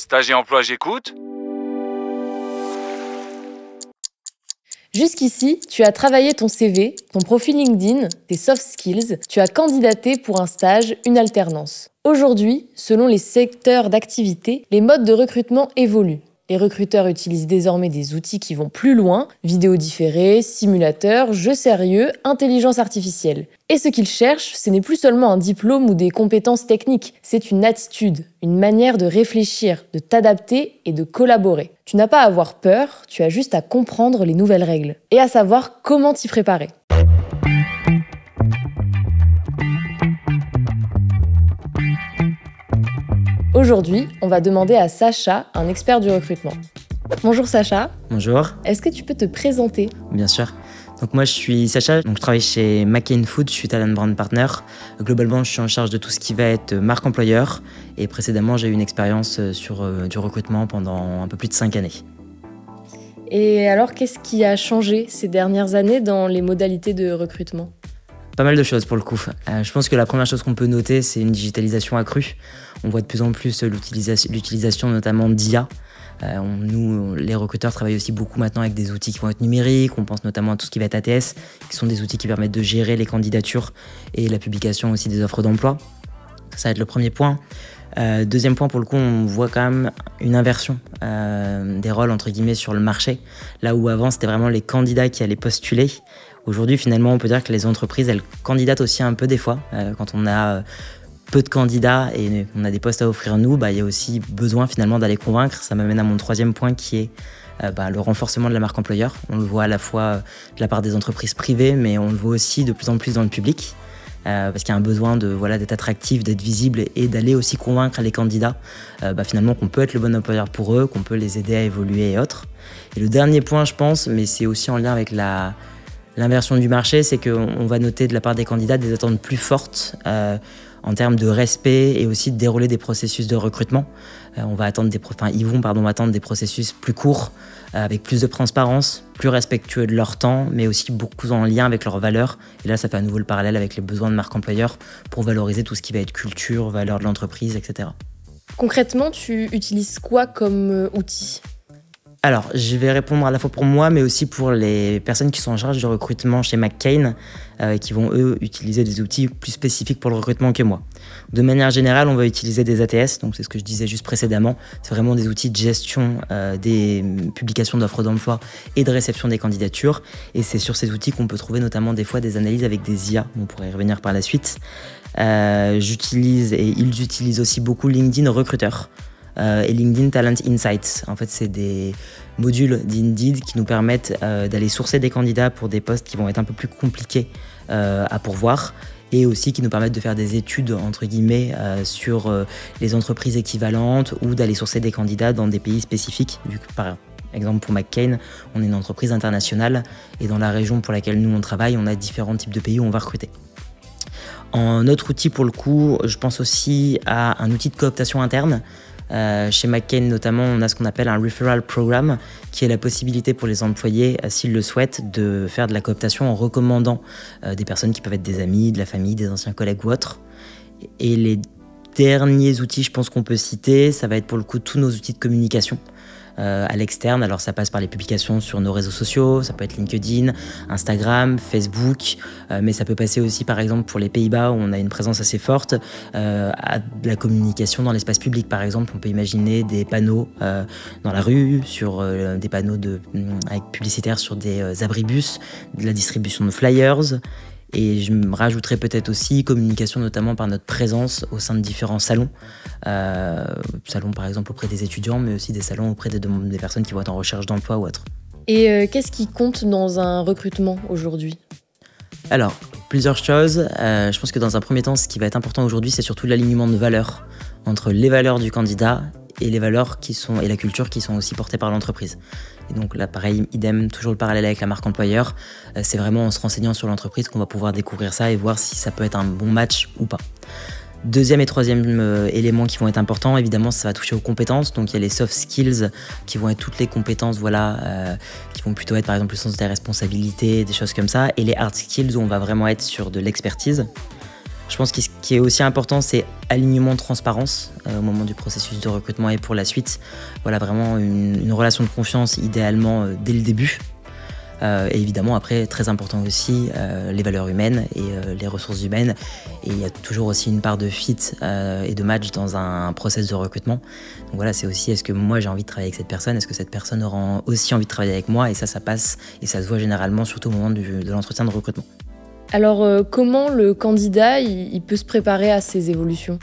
Stage et emploi, j'écoute. Jusqu'ici, tu as travaillé ton CV, ton profil LinkedIn, tes soft skills, tu as candidaté pour un stage, une alternance. Aujourd'hui, selon les secteurs d'activité, les modes de recrutement évoluent. Les recruteurs utilisent désormais des outils qui vont plus loin, vidéos différées, simulateurs, jeux sérieux, intelligence artificielle. Et ce qu'ils cherchent, ce n'est plus seulement un diplôme ou des compétences techniques, c'est une attitude, une manière de réfléchir, de t'adapter et de collaborer. Tu n'as pas à avoir peur, tu as juste à comprendre les nouvelles règles et à savoir comment t'y préparer. Aujourd'hui, on va demander à Sacha, un expert du recrutement. Bonjour Sacha. Bonjour. Est-ce que tu peux te présenter ? Bien sûr. Donc moi je suis Sacha, je travaille chez McCain Foods, je suis Talent Brand Partner. Globalement je suis en charge de tout ce qui va être marque employeur et précédemment j'ai eu une expérience sur du recrutement pendant un peu plus de 5 années. Et alors qu'est-ce qui a changé ces dernières années dans les modalités de recrutement ? Pas mal de choses pour le coup. Je pense que la première chose qu'on peut noter, c'est une digitalisation accrue. On voit de plus en plus l'utilisation notamment d'IA. Nous, les recruteurs, travaillent aussi beaucoup maintenant avec des outils qui vont être numériques. On pense notamment à tout ce qui va être ATS, qui sont des outils qui permettent de gérer les candidatures et la publication aussi des offres d'emploi. Ça va être le premier point. Deuxième point, pour le coup, on voit quand même une inversion des rôles entre guillemets sur le marché. Là où avant, c'était vraiment les candidats qui allaient postuler. Aujourd'hui, finalement, on peut dire que les entreprises, elles candidatent aussi un peu des fois. Quand on a peu de candidats et on a des postes à offrir nous, il y a aussi besoin finalement d'aller convaincre. Ça m'amène à mon troisième point qui est le renforcement de la marque employeur. On le voit à la fois de la part des entreprises privées, mais on le voit aussi de plus en plus dans le public. Parce qu'il y a un besoin d'être attractif, d'être visible et d'aller aussi convaincre les candidats finalement qu'on peut être le bon employeur pour eux, qu'on peut les aider à évoluer et autres. Et le dernier point, je pense, mais c'est aussi en lien avec l'inversion du marché, c'est qu'on va noter de la part des candidats des attentes plus fortes en termes de respect et aussi de dérouler des processus de recrutement. Ils vont attendre des processus plus courts, avec plus de transparence, plus respectueux de leur temps, mais aussi beaucoup en lien avec leurs valeurs. Et là, ça fait à nouveau le parallèle avec les besoins de marque employeur pour valoriser tout ce qui va être culture, valeur de l'entreprise, etc. Concrètement, tu utilises quoi comme outil ? Alors, je vais répondre à la fois pour moi, mais aussi pour les personnes qui sont en charge du recrutement chez McCain, qui vont, eux, utiliser des outils plus spécifiques pour le recrutement que moi. De manière générale, on va utiliser des ATS, donc c'est ce que je disais juste précédemment. C'est vraiment des outils de gestion des publications d'offres d'emploi et de réception des candidatures. Et c'est sur ces outils qu'on peut trouver notamment des fois des analyses avec des IA. On pourrait y revenir par la suite. J'utilise, et ils utilisent aussi beaucoup LinkedIn Recruteur. Et LinkedIn Talent Insights. En fait, c'est des modules d'Indeed qui nous permettent d'aller sourcer des candidats pour des postes qui vont être un peu plus compliqués à pourvoir et aussi qui nous permettent de faire des études, entre guillemets, sur les entreprises équivalentes ou d'aller sourcer des candidats dans des pays spécifiques, vu que par exemple pour McCain, on est une entreprise internationale et dans la région pour laquelle nous on travaille, on a différents types de pays où on va recruter. En autre outil pour le coup, je pense aussi à un outil de cooptation interne. Chez McCain notamment, on a ce qu'on appelle un referral program qui est la possibilité pour les employés, s'ils le souhaitent, de faire de la cooptation en recommandant des personnes qui peuvent être des amis, de la famille, des anciens collègues ou autres. Et les derniers outils, je pense qu'on peut citer, ça va être pour le coup tous nos outils de communication à l'externe. Alors ça passe par les publications sur nos réseaux sociaux, ça peut être LinkedIn, Instagram, Facebook, mais ça peut passer aussi par exemple pour les Pays-Bas où on a une présence assez forte, à de la communication dans l'espace public par exemple. On peut imaginer des panneaux dans la rue, sur des panneaux avec publicitaires sur des abribus, de la distribution de flyers. Et je me rajouterais peut-être aussi communication notamment par notre présence au sein de différents salons. Salons par exemple auprès des étudiants, mais aussi des salons auprès des personnes qui vont être en recherche d'emploi ou autre. Et qu'est-ce qui compte dans un recrutement aujourd'hui ? Alors, plusieurs choses. Je pense que dans un premier temps, ce qui va être important aujourd'hui, c'est surtout l'alignement de valeurs entre les valeurs du candidat et les valeurs et la culture qui sont aussi portées par l'entreprise. Et donc là, pareil, idem, toujours le parallèle avec la marque employeur. C'est vraiment en se renseignant sur l'entreprise qu'on va pouvoir découvrir ça et voir si ça peut être un bon match ou pas. Deuxième et troisième éléments qui vont être importants, évidemment, ça va toucher aux compétences. Donc il y a les soft skills qui vont être toutes les compétences, qui vont plutôt être par exemple le sens des responsabilités, des choses comme ça. Et les hard skills où on va vraiment être sur de l'expertise. Je pense que ce qui est aussi important, c'est alignement, transparence au moment du processus de recrutement et pour la suite. Voilà, vraiment une relation de confiance, idéalement dès le début. Et évidemment, après, très important aussi, les valeurs humaines et les ressources humaines. Et il y a toujours aussi une part de fit et de match dans un process de recrutement. Donc voilà, c'est aussi, est-ce que moi j'ai envie de travailler avec cette personne? Est-ce que cette personne aura aussi envie de travailler avec moi? Et ça passe et ça se voit généralement, surtout au moment de l'entretien de recrutement. Alors, comment le candidat il peut se préparer à ces évolutions?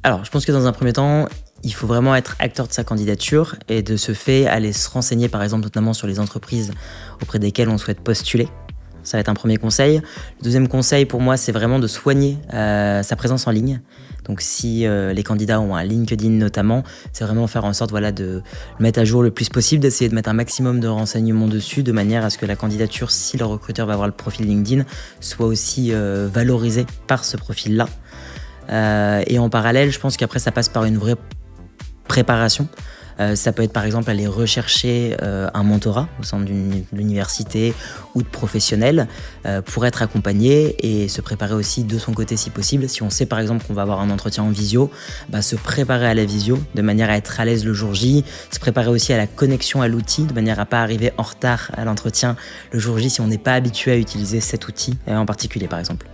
Alors, je pense que dans un premier temps, il faut vraiment être acteur de sa candidature et de ce fait aller se renseigner par exemple notamment sur les entreprises auprès desquelles on souhaite postuler. Ça va être un premier conseil. Le deuxième conseil pour moi, c'est vraiment de soigner sa présence en ligne. Donc si les candidats ont un LinkedIn notamment, c'est vraiment faire en sorte voilà, de le mettre à jour le plus possible, d'essayer de mettre un maximum de renseignements dessus de manière à ce que la candidature, si le recruteur va voir le profil LinkedIn, soit aussi valorisée par ce profil-là. Et en parallèle, je pense qu'après ça passe par une vraie préparation. Ça peut être par exemple aller rechercher un mentorat au sein d'une université ou de professionnels pour être accompagné et se préparer aussi de son côté si possible. Si on sait par exemple qu'on va avoir un entretien en visio, se préparer à la visio de manière à être à l'aise le jour J, se préparer aussi à la connexion à l'outil de manière à pas arriver en retard à l'entretien le jour J si on n'est pas habitué à utiliser cet outil en particulier par exemple.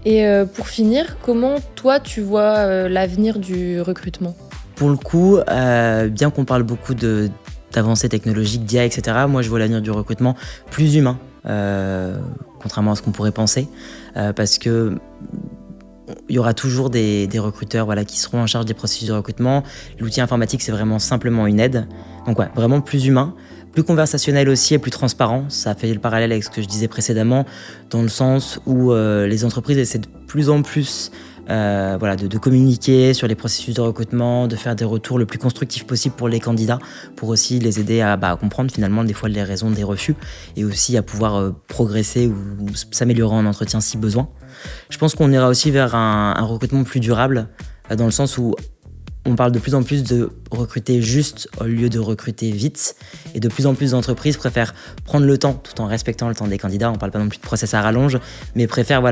Et pour finir, comment toi tu vois l'avenir du recrutement ? Pour le coup, bien qu'on parle beaucoup d'avancées technologiques, d'IA, etc., moi je vois l'avenir du recrutement plus humain, contrairement à ce qu'on pourrait penser, parce que il y aura toujours des recruteurs voilà, qui seront en charge des processus de recrutement. L'outil informatique, c'est vraiment simplement une aide. Donc ouais, vraiment plus humain, plus conversationnel aussi et plus transparent. Ça fait le parallèle avec ce que je disais précédemment, dans le sens où les entreprises essaient de plus en plus de communiquer sur les processus de recrutement, de faire des retours le plus constructifs possible pour les candidats, pour aussi les aider à comprendre finalement des fois les raisons des refus et aussi à pouvoir progresser ou s'améliorer en entretien si besoin. Je pense qu'on ira aussi vers un recrutement plus durable, dans le sens où on parle de plus en plus de recruter juste au lieu de recruter vite. Et de plus en plus d'entreprises préfèrent prendre le temps, tout en respectant le temps des candidats. On ne parle pas non plus de process à rallonge, mais préfèrent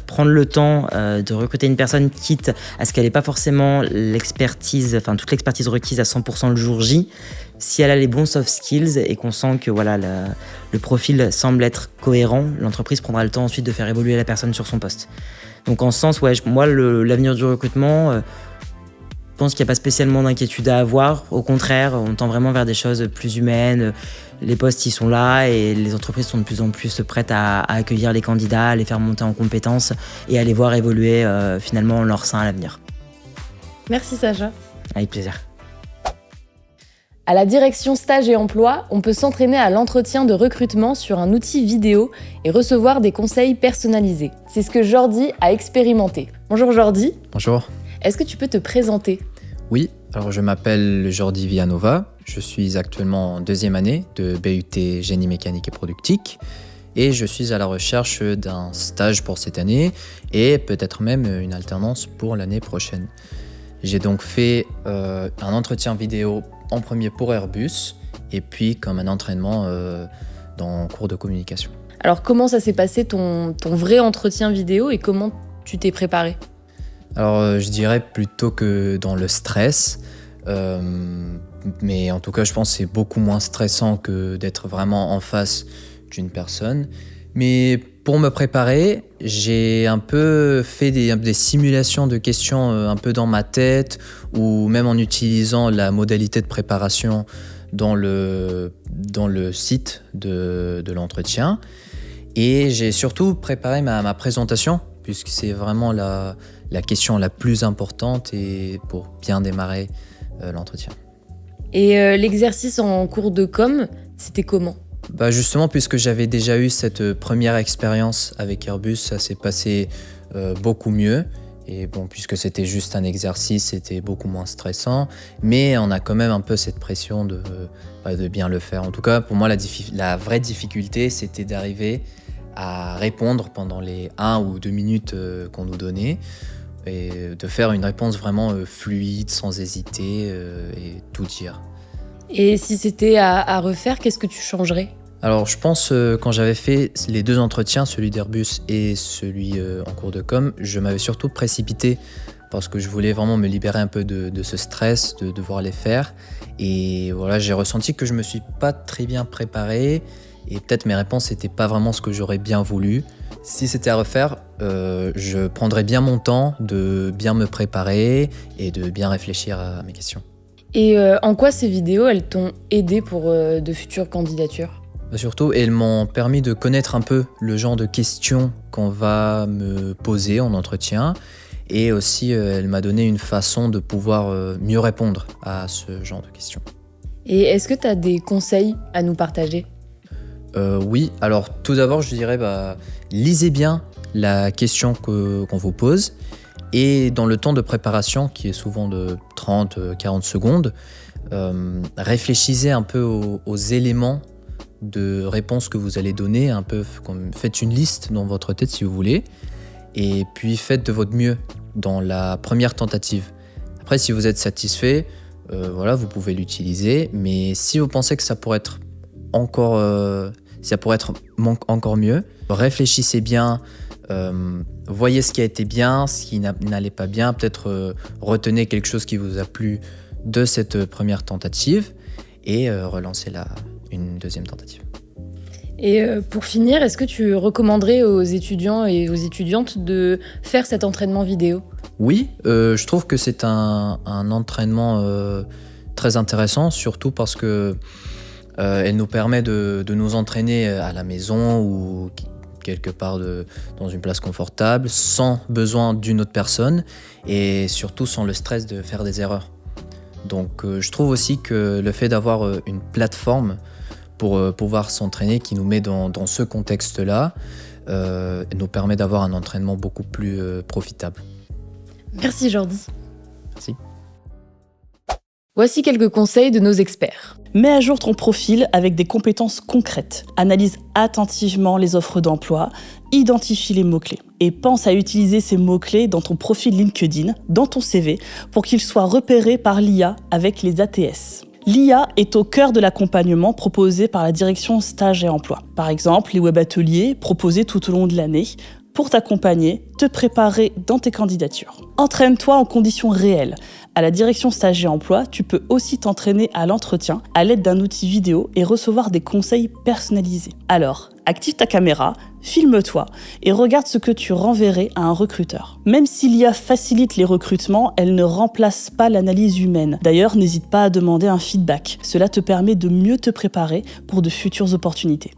prendre le temps de recruter une personne, quitte à ce qu'elle n'ait pas forcément l'expertise, toute l'expertise requise à 100% le jour J. Si elle a les bons soft skills et qu'on sent que le profil semble être cohérent, l'entreprise prendra le temps ensuite de faire évoluer la personne sur son poste. Donc en ce sens, moi, l'avenir du recrutement... Je pense qu'il n'y a pas spécialement d'inquiétude à avoir. Au contraire, on tend vraiment vers des choses plus humaines. Les postes, ils sont là et les entreprises sont de plus en plus prêtes à accueillir les candidats, à les faire monter en compétences et à les voir évoluer finalement en leur sein à l'avenir. Merci Sacha. Avec plaisir. À la direction stage et emploi, on peut s'entraîner à l'entretien de recrutement sur un outil vidéo et recevoir des conseils personnalisés. C'est ce que Jordi a expérimenté. Bonjour Jordi. Bonjour. Est-ce que tu peux te présenter ? Oui, alors je m'appelle Jordi Villanova, je suis actuellement en deuxième année de BUT Génie mécanique et productique et je suis à la recherche d'un stage pour cette année et peut-être même une alternance pour l'année prochaine. J'ai donc fait un entretien vidéo en premier pour Airbus et puis comme un entraînement dans cours de communication. Alors comment ça s'est passé ton vrai entretien vidéo et comment tu t'es préparé ? Alors, je dirais plutôt que dans le stress, mais en tout cas, je pense que c'est beaucoup moins stressant que d'être vraiment en face d'une personne. Mais pour me préparer, j'ai un peu fait des simulations de questions un peu dans ma tête ou même en utilisant la modalité de préparation dans le site de l'entretien. Et j'ai surtout préparé ma présentation, puisque c'est vraiment la question la plus importante et pour bien démarrer l'entretien. Et l'exercice en cours de com, c'était comment ? Justement, puisque j'avais déjà eu cette première expérience avec Airbus, ça s'est passé beaucoup mieux. Et bon, puisque c'était juste un exercice, c'était beaucoup moins stressant. Mais on a quand même un peu cette pression de bien le faire. En tout cas, pour moi, la vraie difficulté, c'était d'arriver à répondre pendant les 1 ou 2 minutes qu'on nous donnait et de faire une réponse vraiment fluide, sans hésiter et tout dire. Et si c'était à refaire, qu'est-ce que tu changerais ? Alors je pense quand j'avais fait les 2 entretiens, celui d'Airbus et celui en cours de com, je m'avais surtout précipité parce que je voulais vraiment me libérer un peu de ce stress, de devoir les faire. Et voilà, j'ai ressenti que je me suis pas très bien préparé et peut-être mes réponses n'étaient pas vraiment ce que j'aurais bien voulu. Si c'était à refaire, je prendrais bien mon temps de bien me préparer et de bien réfléchir à mes questions. Et en quoi ces vidéos, elles t'ont aidé pour de futures candidatures ? Surtout, elles m'ont permis de connaître un peu le genre de questions qu'on va me poser en entretien. Et aussi, elle m'a donné une façon de pouvoir mieux répondre à ce genre de questions. Et est-ce que tu as des conseils à nous partager ? Oui, alors tout d'abord, je dirais, lisez bien la question qu'on vous pose. Et dans le temps de préparation, qui est souvent de 30-40 secondes, réfléchissez un peu aux éléments de réponse que vous allez donner, un peu faites une liste dans votre tête si vous voulez, et puis faites de votre mieux dans la première tentative. Après, si vous êtes satisfait, vous pouvez l'utiliser, mais si vous pensez que ça pourrait être encore mieux, réfléchissez bien, voyez ce qui a été bien, ce qui n'allait pas bien, peut-être retenez quelque chose qui vous a plu de cette première tentative et relancez-la une deuxième tentative. Et pour finir, est-ce que tu recommanderais aux étudiants et aux étudiantes de faire cet entraînement vidéo ? Oui, je trouve que c'est un entraînement très intéressant, surtout parce que elle nous permet de nous entraîner à la maison ou quelque part dans une place confortable, sans besoin d'une autre personne et surtout sans le stress de faire des erreurs. Donc je trouve aussi que le fait d'avoir une plateforme pour pouvoir s'entraîner qui nous met dans ce contexte-là nous permet d'avoir un entraînement beaucoup plus profitable. Merci Jordi. Merci. Voici quelques conseils de nos experts. Mets à jour ton profil avec des compétences concrètes. Analyse attentivement les offres d'emploi, identifie les mots-clés. Et pense à utiliser ces mots-clés dans ton profil LinkedIn, dans ton CV, pour qu'ils soient repérés par l'IA avec les ATS. L'IA est au cœur de l'accompagnement proposé par la direction Stage et Emploi. Par exemple, les web-ateliers proposés tout au long de l'année pour t'accompagner, te préparer dans tes candidatures. Entraîne-toi en conditions réelles. À la direction Stage et Emploi, tu peux aussi t'entraîner à l'entretien à l'aide d'un outil vidéo et recevoir des conseils personnalisés. Alors, active ta caméra, filme-toi et regarde ce que tu renverrais à un recruteur. Même si l'IA facilite les recrutements, elle ne remplace pas l'analyse humaine. D'ailleurs, n'hésite pas à demander un feedback. Cela te permet de mieux te préparer pour de futures opportunités.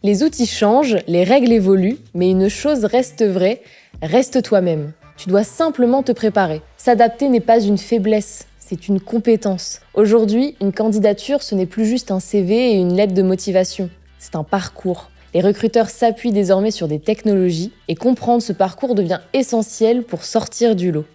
Les outils changent, les règles évoluent, mais une chose reste vraie, reste toi-même. Tu dois simplement te préparer. S'adapter n'est pas une faiblesse, c'est une compétence. Aujourd'hui, une candidature, ce n'est plus juste un CV et une lettre de motivation. C'est un parcours. Les recruteurs s'appuient désormais sur des technologies et comprendre ce parcours devient essentiel pour sortir du lot.